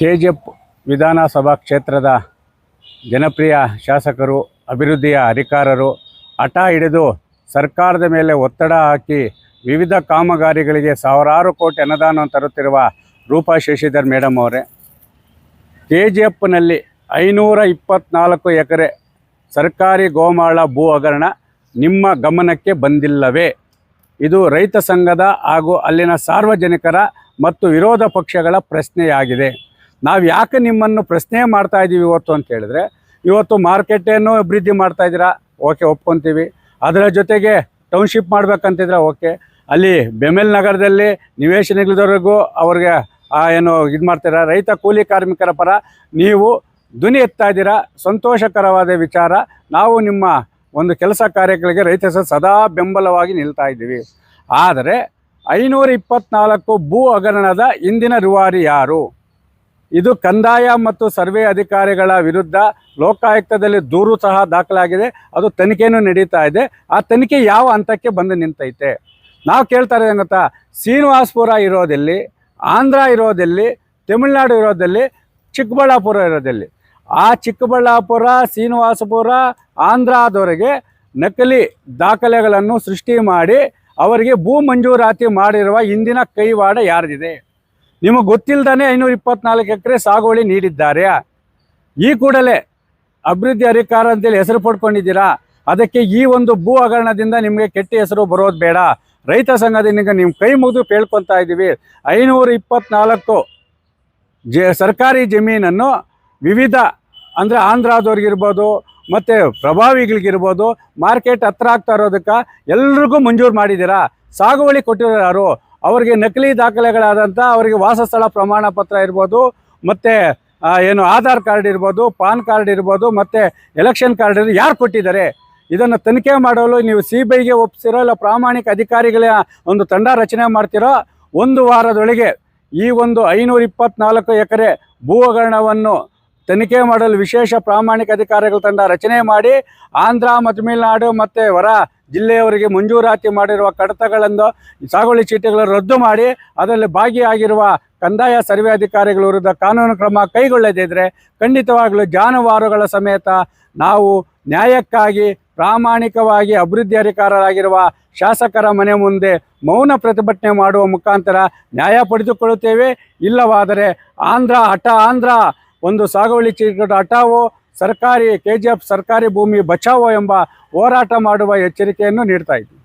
KGF ವಿಧಾನಸಭಾ ಕ್ಷೇತ್ರದ ಜನಪ್ರಿಯ ಶಾಸಕರು, ಅಭಿವೃದ್ಧಿಯ ಅಧಿಕಾರರು ಹಠ ಹಿಡಿದು ಸರ್ಕಾರದ ಮೇಲೆ ಒತ್ತಡ ಹಾಕಿ ವಿವಿಧ ಕಾಮಗಾರಿಗಳಿಗೆ ಸಾವಿರಾರು ಕೋಟಿ ಅನುದಾನವನ್ನು ತರುತ್ತಿರುವ ರೂಪಾ ಶಶಿಧರ್ ಮೇಡಮ್ ಅವರೇ, ಕೆಜಿಎಫ್ನಲ್ಲಿ 524 ಎಕರೆ ಸರ್ಕಾರಿ ಗೋಮಾಳ ಭೂ ಹಗರಣ ನಿಮ್ಮ ಗಮನಕ್ಕೆ ಬಂದಿಲ್ಲವೇ? ಇದು ರೈತ ಸಂಘದ ಹಾಗೂ ಅಲ್ಲಿನ ಸಾರ್ವಜನಿಕರ ಮತ್ತು ವಿರೋಧ ಪಕ್ಷಗಳ ಪ್ರಶ್ನೆಯಾಗಿದೆ. ನಾವು ಯಾಕೆ ನಿಮ್ಮನ್ನು ಪ್ರಶ್ನೆ ಮಾಡ್ತಾ ಇದ್ದೀವಿ ಇವತ್ತು ಅಂತ ಹೇಳಿದ್ರೆ, ಇವತ್ತು ಮಾರ್ಕೆಟನ್ನು ಅಭಿವೃದ್ಧಿ ಮಾಡ್ತಾ ಇದ್ದೀರಾ, ಓಕೆ ಒಪ್ಕೊತೀವಿ. ಅದರ ಜೊತೆಗೆ ಟೌನ್ಶಿಪ್ ಮಾಡಬೇಕಂತಿದ್ರೆ ಓಕೆ, ಅಲ್ಲಿ ಬೆಮೆಲ್ ನಗರದಲ್ಲಿ ನಿವೇಶನಗಳಿದ್ದವರೆಗೂ ಅವ್ರಿಗೆ ಏನು ಇದು ಮಾಡ್ತೀರಾ, ರೈತ ಕೂಲಿ ಕಾರ್ಮಿಕರ ಪರ ನೀವು ಧ್ವನಿ ಎತ್ತಾ ಇದ್ದೀರಾ, ಸಂತೋಷಕರವಾದ ವಿಚಾರ. ನಾವು ನಿಮ್ಮ ಒಂದು ಕೆಲಸ ಕಾರ್ಯಗಳಿಗೆ ರೈತ ಸದಾ ಬೆಂಬಲವಾಗಿ ನಿಲ್ತಾ ಇದ್ದೀವಿ. ಆದರೆ 524 ಭೂ ಹಗರಣದ ಇಂದಿನ ರೂವಾರಿ ಯಾರು? ಇದು ಕಂದಾಯ ಮತ್ತು ಸರ್ವೆ ಅಧಿಕಾರಿಗಳ ವಿರುದ್ಧ ಲೋಕಾಯುಕ್ತದಲ್ಲಿ ದೂರು ಸಹ ದಾಖಲಾಗಿದೆ. ಅದು ತನಿಖೆಯೂ ನಡೀತಾ ಇದೆ. ಆ ತನಿಖೆ ಯಾವ ಹಂತಕ್ಕೆ ಬಂದು ನಿಂತೈತೆ? ನಾವು ಕೇಳ್ತಾ ಇರೋದು ಗೊತ್ತಾ, ಶ್ರೀನಿವಾಸಪುರ ಇರೋದಲ್ಲಿ, ಆಂಧ್ರ ಇರೋದಲ್ಲಿ, ತಮಿಳುನಾಡು ಇರೋದಲ್ಲಿ, ಚಿಕ್ಕಬಳ್ಳಾಪುರ ಇರೋದಲ್ಲಿ, ಆ ಚಿಕ್ಕಬಳ್ಳಾಪುರ, ಶ್ರೀನಿವಾಸಪುರ, ಆಂಧ್ರದವರೆಗೆ ನಕಲಿ ದಾಖಲೆಗಳನ್ನು ಸೃಷ್ಟಿ ಮಾಡಿ ಅವರಿಗೆ ಭೂ ಮಂಜೂರಾತಿ ಮಾಡಿರುವ ಇಂದಿನ ಕೈವಾಡ ಯಾರಿದೆ? ನಿಮಗೆ ಗೊತ್ತಿಲ್ಲದೇ 524 ಎಕರೆ ಸಾಗುವಳಿ ನೀಡಿದ್ದಾರೆ. ಈ ಕೂಡಲೇ ಅಭಿವೃದ್ಧಿ ಅಧಿಕಾರ ಅಂತೇಳಿ ಹೆಸರು ಪಡ್ಕೊಂಡಿದ್ದೀರಾ. ಅದಕ್ಕೆ ಈ ಒಂದು ಭೂ ಹಗರಣದಿಂದ ನಿಮಗೆ ಕೆಟ್ಟ ಹೆಸರು ಬರೋದು ಬೇಡ. ರೈತ ಸಂಘದಿಂದ ನೀವು ಕೈ ಮುಗಿದು ಕೇಳ್ಕೊತಾ ಇದ್ದೀವಿ. 524 ಸರ್ಕಾರಿ ಜಮೀನನ್ನು ವಿವಿಧ ಅಂದರೆ ಆಂಧ್ರದವ್ರಿಗಿರ್ಬೋದು ಮತ್ತು ಪ್ರಭಾವಿಗಳಿಗಿರ್ಬೋದು ಮಾರ್ಕೆಟ್ ಹತ್ರ ಆಗ್ತಾ ಇರೋದಕ್ಕೆ ಎಲ್ರಿಗೂ ಮಂಜೂರು ಮಾಡಿದ್ದೀರಾ. ಸಾಗುವಳಿ ಕೊಟ್ಟಿರೋರು ಅವರಿಗೆ ನಕಲಿ ದಾಖಲೆಗಳಾದಂಥ ಅವರಿಗೆ ವಾಸಸ್ಥಳ ಪ್ರಮಾಣ ಪತ್ರ ಇರ್ಬೋದು, ಮತ್ತು ಏನು ಆಧಾರ್ ಕಾರ್ಡ್ ಇರ್ಬೋದು, ಪಾನ್ ಕಾರ್ಡ್ ಇರ್ಬೋದು, ಮತ್ತು ಎಲೆಕ್ಷನ್ ಕಾರ್ಡ್ ಇರ್ಬೋದು, ಯಾರು ಕೊಟ್ಟಿದ್ದಾರೆ? ಇದನ್ನು ತನಿಖೆ ಮಾಡಲು ನೀವು CBIಗೆ ಒಪ್ಪಿಸಿರೋ ಇಲ್ಲ ಪ್ರಾಮಾಣಿಕ ಅಧಿಕಾರಿಗಳ ಒಂದು ತಂಡ ರಚನೆ ಮಾಡ್ತಿರೋ. ಒಂದು ವಾರದೊಳಗೆ ಈ ಒಂದು 524 ಎಕರೆ ಭೂ ಹಗರಣವನ್ನು ತನಿಖೆ ಮಾಡಲು ವಿಶೇಷ ಪ್ರಾಮಾಣಿಕ ಅಧಿಕಾರಿಗಳ ತಂಡ ರಚನೆ ಮಾಡಿ ಆಂಧ್ರ ಮತ್ತು ತಮಿಳುನಾಡು ಮತ್ತು ಹೊರ ಜಿಲ್ಲೆಯವರಿಗೆ ಮಂಜೂರಾತಿ ಮಾಡಿರುವ ಕಡತಗಳನ್ನು, ಸಾಗುವಳಿ ಚೀಟಿಗಳನ್ನು ರದ್ದು ಮಾಡಿ ಅದರಲ್ಲಿ ಭಾಗಿಯಾಗಿರುವ ಕಂದಾಯ ಸರ್ವೆ ಅಧಿಕಾರಿಗಳ ವಿರುದ್ಧ ಕಾನೂನು ಕ್ರಮ ಕೈಗೊಳ್ಳದಿದ್ದರೆ ಖಂಡಿತವಾಗಲೂ ಜಾನುವಾರುಗಳ ಸಮೇತ ನಾವು ನ್ಯಾಯಕ್ಕಾಗಿ ಪ್ರಾಮಾಣಿಕವಾಗಿ ಅಭಿವೃದ್ಧಿ ಅಧಿಕಾರರಾಗಿರುವ ಶಾಸಕರ ಮನೆ ಮುಂದೆ ಮೌನ ಪ್ರತಿಭಟನೆ ಮಾಡುವ ಮುಖಾಂತರ ನ್ಯಾಯ ಪಡೆದುಕೊಳ್ಳುತ್ತೇವೆ. ಇಲ್ಲವಾದರೆ ಆಂಧ್ರ ಒಂದು ಸಾಗುವಳಿ ಚೀಟಿ ಹಠಾವೋ, ಸರ್ಕಾರಿ KGF ಸರ್ಕಾರಿ ಭೂಮಿ ಬಚಾವೋ ಎಂಬ ಹೋರಾಟ ಮಾಡುವ ಎಚ್ಚರಿಕೆಯನ್ನು ನೀಡ್ತಾ ಇದ್ದೀವಿ.